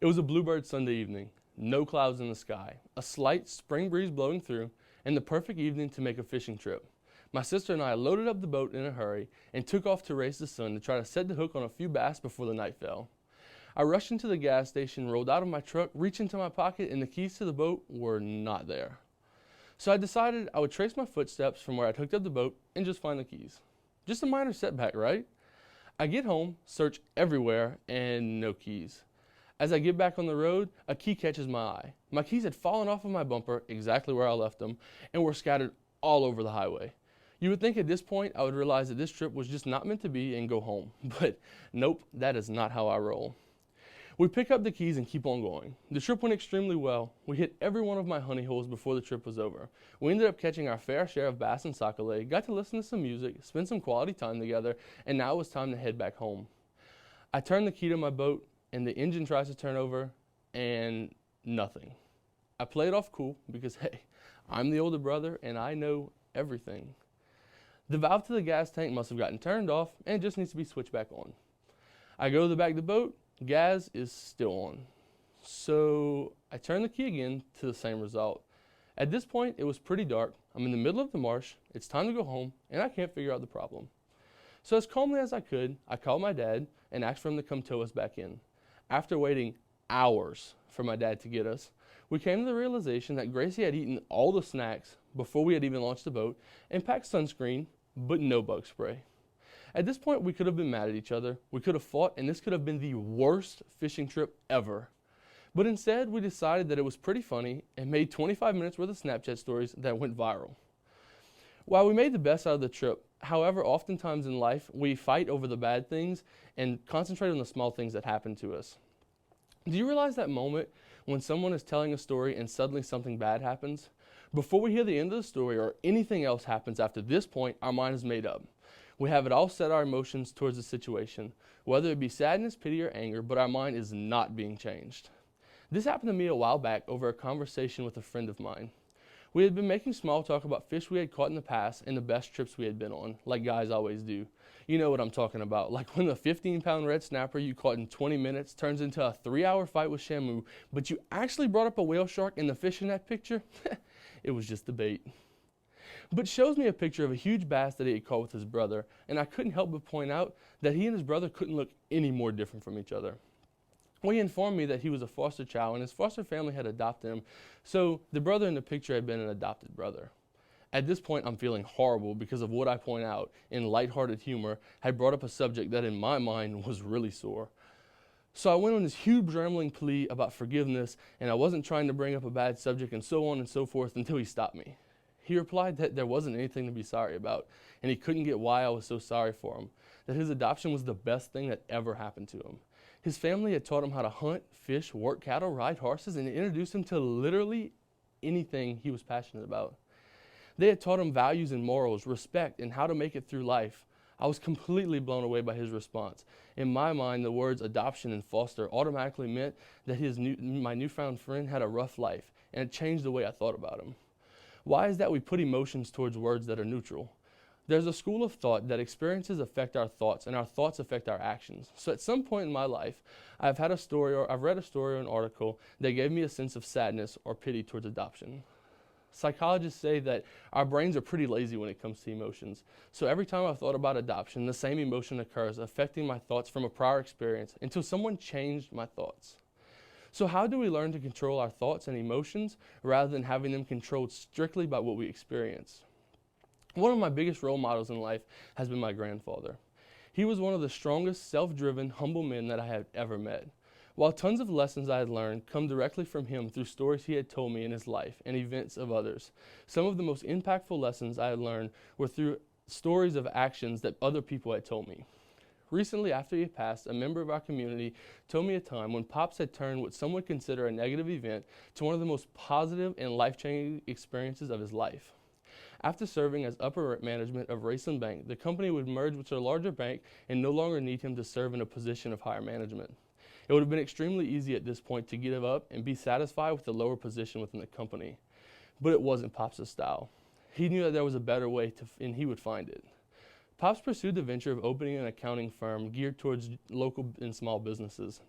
It was a bluebird Sunday evening, no clouds in the sky, a slight spring breeze blowing through, and the perfect evening to make a fishing trip. My sister and I loaded up the boat in a hurry and took off to race the sun to try to set the hook on a few bass before the night fell. I rushed into the gas station, rolled out of my truck, reached into my pocket, and the keys to the boat were not there. So I decided I would trace my footsteps from where I'd hooked up the boat and just find the keys. Just a minor setback, right? I get home, search everywhere, and no keys. As I get back on the road, a key catches my eye. My keys had fallen off of my bumper, exactly where I left them, and were scattered all over the highway. You would think at this point I would realize that this trip was just not meant to be and go home. But nope, that is not how I roll. We pick up the keys and keep on going. The trip went extremely well. We hit every one of my honey holes before the trip was over. We ended up catching our fair share of bass and sac-a-lait, got to listen to some music, spend some quality time together, and now it was time to head back home. I turn the key to my boat, and the engine tries to turn over, and nothing. I play it off cool because, hey, I'm the older brother, and I know everything. The valve to the gas tank must have gotten turned off, and it just needs to be switched back on. I go to the back of the boat. Gas is still on. So I turn the key again to the same result. At this point, it was pretty dark. I'm in the middle of the marsh. It's time to go home, and I can't figure out the problem. So as calmly as I could, I called my dad and asked for him to come tow us back in. After waiting hours for my dad to get us, we came to the realization that Gracie had eaten all the snacks before we had even launched the boat and packed sunscreen, but no bug spray. At this point, we could have been mad at each other, we could have fought, and this could have been the worst fishing trip ever. But instead, we decided that it was pretty funny and made 25 minutes worth of Snapchat stories that went viral. While we made the best out of the trip, however, oftentimes in life, we fight over the bad things and concentrate on the small things that happen to us. Do you realize that moment when someone is telling a story and suddenly something bad happens? Before we hear the end of the story or anything else happens after this point, our mind is made up. We have it all set our emotions towards the situation, whether it be sadness, pity, or anger, but our mind is not being changed. This happened to me a while back over a conversation with a friend of mine. We had been making small talk about fish we had caught in the past and the best trips we had been on, like guys always do. You know what I'm talking about, like when the 15-pound red snapper you caught in 20 minutes turns into a 3-hour fight with Shamu, but you actually brought up a whale shark and the fish in that picture? It was just the bait. But shows me a picture of a huge bass that he had caught with his brother, and I couldn't help but point out that he and his brother couldn't look any more different from each other. Well, he informed me that he was a foster child and his foster family had adopted him, so the brother in the picture had been an adopted brother. At this point, I'm feeling horrible because of what I point out in lighthearted humor had brought up a subject that in my mind was really sore. So I went on this huge rambling plea about forgiveness, and I wasn't trying to bring up a bad subject and so on and so forth until he stopped me. He replied that there wasn't anything to be sorry about, and he couldn't get why I was so sorry for him, that his adoption was the best thing that ever happened to him. His family had taught him how to hunt, fish, work cattle, ride horses, and introduced him to literally anything he was passionate about. They had taught him values and morals, respect, and how to make it through life. I was completely blown away by his response. In my mind, the words adoption and foster automatically meant that my newfound friend had a rough life, and it changed the way I thought about him. Why is that we put emotions towards words that are neutral? There's a school of thought that experiences affect our thoughts and our thoughts affect our actions. So at some point in my life, I've read a story or an article that gave me a sense of sadness or pity towards adoption. Psychologists say that our brains are pretty lazy when it comes to emotions. So every time I've thought about adoption, the same emotion occurs, affecting my thoughts from a prior experience until someone changed my thoughts. So how do we learn to control our thoughts and emotions rather than having them controlled strictly by what we experience? One of my biggest role models in life has been my grandfather. He was one of the strongest, self-driven, humble men that I have ever met. While tons of lessons I had learned come directly from him through stories he had told me in his life and events of others, some of the most impactful lessons I had learned were through stories of actions that other people had told me. Recently, after he passed, a member of our community told me a time when Pops had turned what some would consider a negative event to one of the most positive and life-changing experiences of his life. After serving as upper management of Raceland Bank, the company would merge with a larger bank and no longer need him to serve in a position of higher management. It would have been extremely easy at this point to give up and be satisfied with the lower position within the company. But it wasn't Pops' style. He knew that there was a better way and he would find it. Pops pursued the venture of opening an accounting firm geared towards local and small businesses.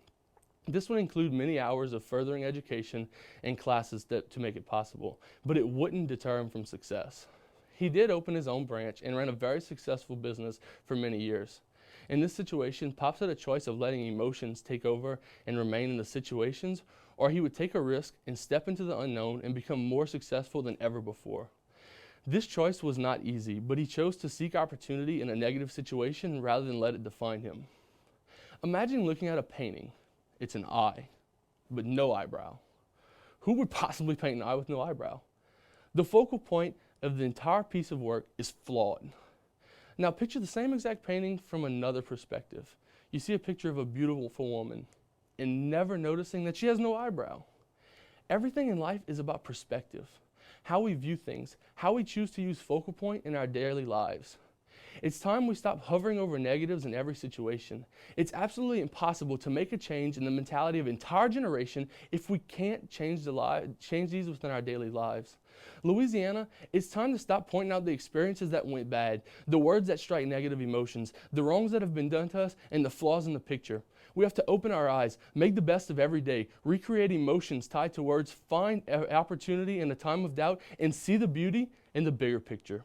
This would include many hours of furthering education and classes to make it possible, but it wouldn't deter him from success. He did open his own branch and ran a very successful business for many years. In this situation, Pops had a choice of letting emotions take over and remain in the situations, or he would take a risk and step into the unknown and become more successful than ever before. This choice was not easy, but he chose to seek opportunity in a negative situation rather than let it define him. Imagine looking at a painting. It's an eye, but no eyebrow. Who would possibly paint an eye with no eyebrow? The focal point of the entire piece of work is flawed. Now picture the same exact painting from another perspective. You see a picture of a beautiful woman and never noticing that she has no eyebrow. Everything in life is about perspective, how we view things, how we choose to use focal point in our daily lives. It's time we stop hovering over negatives in every situation. It's absolutely impossible to make a change in the mentality of an entire generation if we can't change these within our daily lives. Louisiana, it's time to stop pointing out the experiences that went bad, the words that strike negative emotions, the wrongs that have been done to us, and the flaws in the picture. We have to open our eyes, make the best of every day, recreate emotions tied to words, find opportunity in a time of doubt, and see the beauty in the bigger picture.